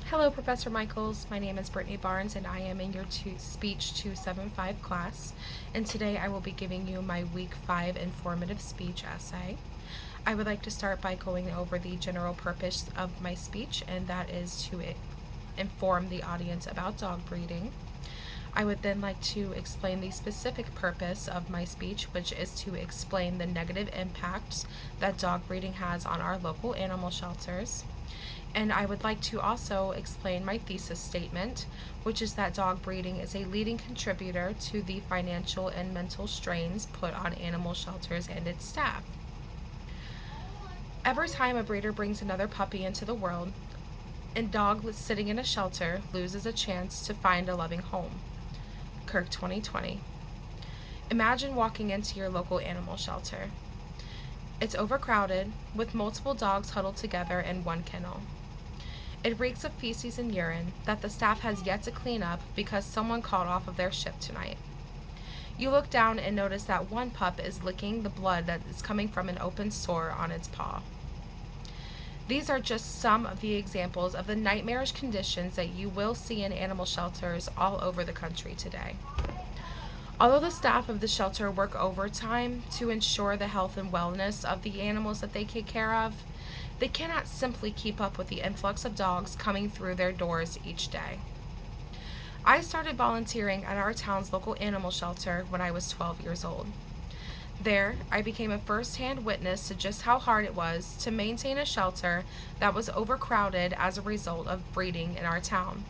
Hello, Professor Michaels. My name is Brittany Barnes, and I am in your Speech 275 class. And today I will be giving you my Week 5 informative speech essay. I would like to start by going over the general purpose of my speech, and that is to inform the audience about dog breeding. I would then like to explain the specific purpose of my speech, which is to explain the negative impacts that dog breeding has on our local animal shelters. And I would like to also explain my thesis statement, which is that dog breeding is a leading contributor to the financial and mental strains put on animal shelters and its staff. Every time a breeder brings another puppy into the world, a dog sitting in a shelter loses a chance to find a loving home. Kirk 2020. Imagine walking into your local animal shelter. It's overcrowded, with multiple dogs huddled together in one kennel. It reeks of feces and urine that the staff has yet to clean up because someone called off of their shift tonight. You look down and notice that one pup is licking the blood that is coming from an open sore on its paw. These are just some of the examples of the nightmarish conditions that you will see in animal shelters all over the country today. Although the staff of the shelter work overtime to ensure the health and wellness of the animals that they take care of, they cannot simply keep up with the influx of dogs coming through their doors each day. I started volunteering at our town's local animal shelter when I was 12 years old. There, I became a first-hand witness to just how hard it was to maintain a shelter that was overcrowded as a result of breeding in our town.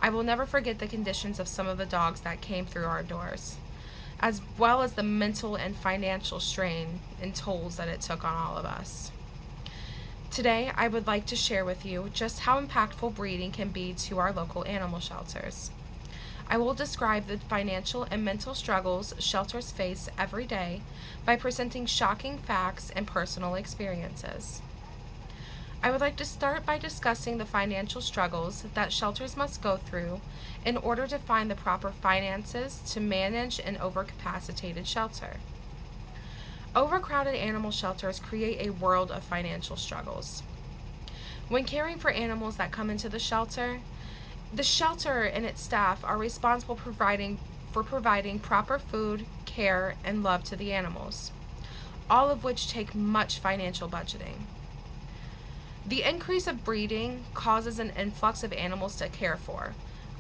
I will never forget the conditions of some of the dogs that came through our doors, as well as the mental and financial strain and tolls that it took on all of us. Today, I would like to share with you just how impactful breeding can be to our local animal shelters. I will describe the financial and mental struggles shelters face every day by presenting shocking facts and personal experiences. I would like to start by discussing the financial struggles that shelters must go through in order to find the proper finances to manage an overcapacitated shelter. Overcrowded animal shelters create a world of financial struggles. When caring for animals that come into the shelter and its staff are responsible for providing proper food, care, and love to the animals, all of which take much financial budgeting. The increase of breeding causes an influx of animals to care for,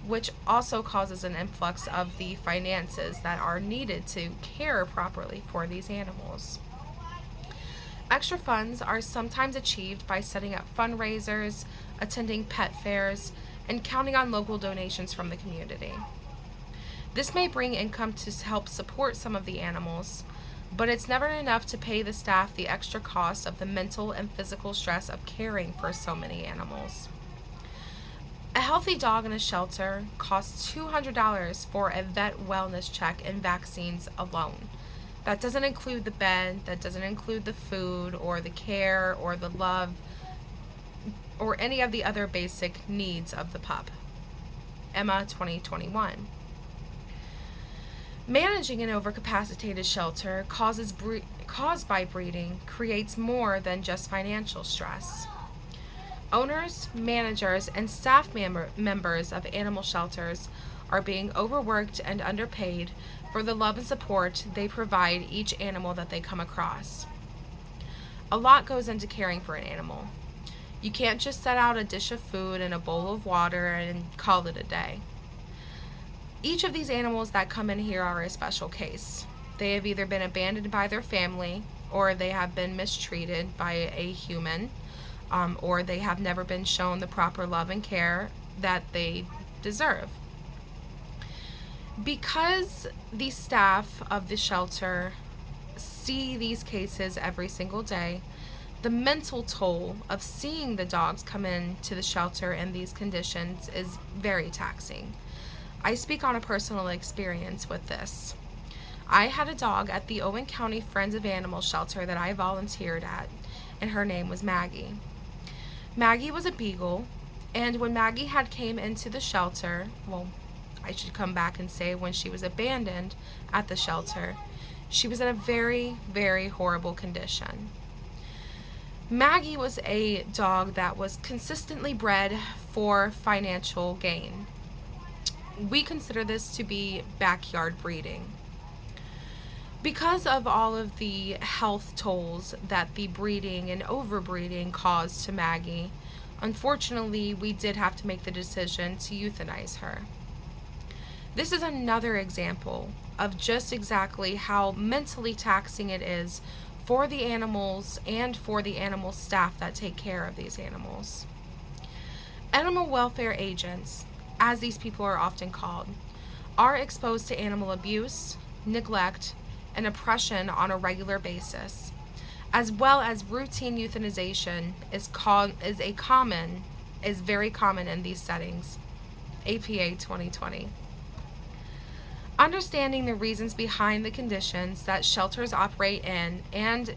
which also causes an influx of the finances that are needed to care properly for these animals. Extra funds are sometimes achieved by setting up fundraisers, attending pet fairs, and counting on local donations from the community. This may bring income to help support some of the animals, but it's never enough to pay the staff the extra cost of the mental and physical stress of caring for so many animals. A healthy dog in a shelter costs $200 for a vet wellness check and vaccines alone. That doesn't include the bed, that doesn't include the food or the care or the love or any of the other basic needs of the pup. Emma 2021. Managing an overcapacitated shelter caused by breeding creates more than just financial stress. Owners, managers, and staff members of animal shelters are being overworked and underpaid for the love and support they provide each animal that they come across. A lot goes into caring for an animal. You can't just set out a dish of food and a bowl of water and call it a day. Each of these animals that come in here are a special case. They have either been abandoned by their family, or they have been mistreated by a human, or they have never been shown the proper love and care that they deserve. Because the staff of the shelter see these cases every single day, the mental toll of seeing the dogs come into the shelter in these conditions is very taxing. I speak on a personal experience with this. I had a dog at the Owen County Friends of Animals shelter that I volunteered at, and her name was Maggie. Maggie was a beagle, and when Maggie had came into the shelter, I should come back and say when she was abandoned at the shelter, she was in a very, very horrible condition. Maggie was a dog that was consistently bred for financial gain. We consider this to be backyard breeding. Because of all of the health tolls that the breeding and overbreeding caused to Maggie, unfortunately, we did have to make the decision to euthanize her. This is another example of just exactly how mentally taxing it is for the animals and for the animal staff that take care of these animals. Animal welfare agents, as these people are often called, are exposed to animal abuse, neglect, and oppression on a regular basis, as well as routine euthanization is very common in these settings. APA 2020. Understanding the reasons behind the conditions that shelters operate in and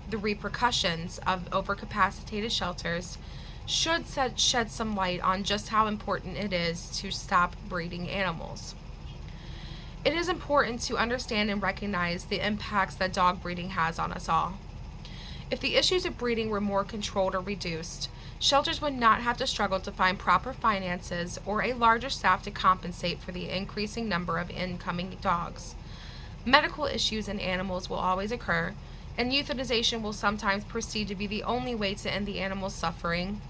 the repercussions of overcapacitated shelters should shed some light on just how important it is to stop breeding animals. It is important to understand and recognize the impacts that dog breeding has on us all. If the issues of breeding were more controlled or reduced, shelters would not have to struggle to find proper finances or a larger staff to compensate for the increasing number of incoming dogs. Medical issues in animals will always occur, and euthanization will sometimes proceed to be the only way to end the animal's suffering.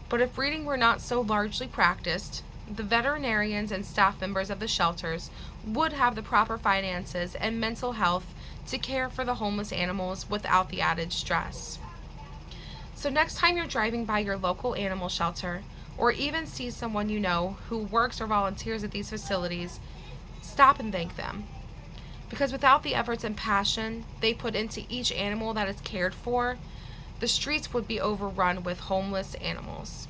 But if breeding were not so largely practiced, the veterinarians and staff members of the shelters would have the proper finances and mental health to care for the homeless animals without the added stress. So next time you're driving by your local animal shelter, or even see someone you know who works or volunteers at these facilities, stop and thank them. Because without the efforts and passion they put into each animal that is cared for, the streets would be overrun with homeless animals.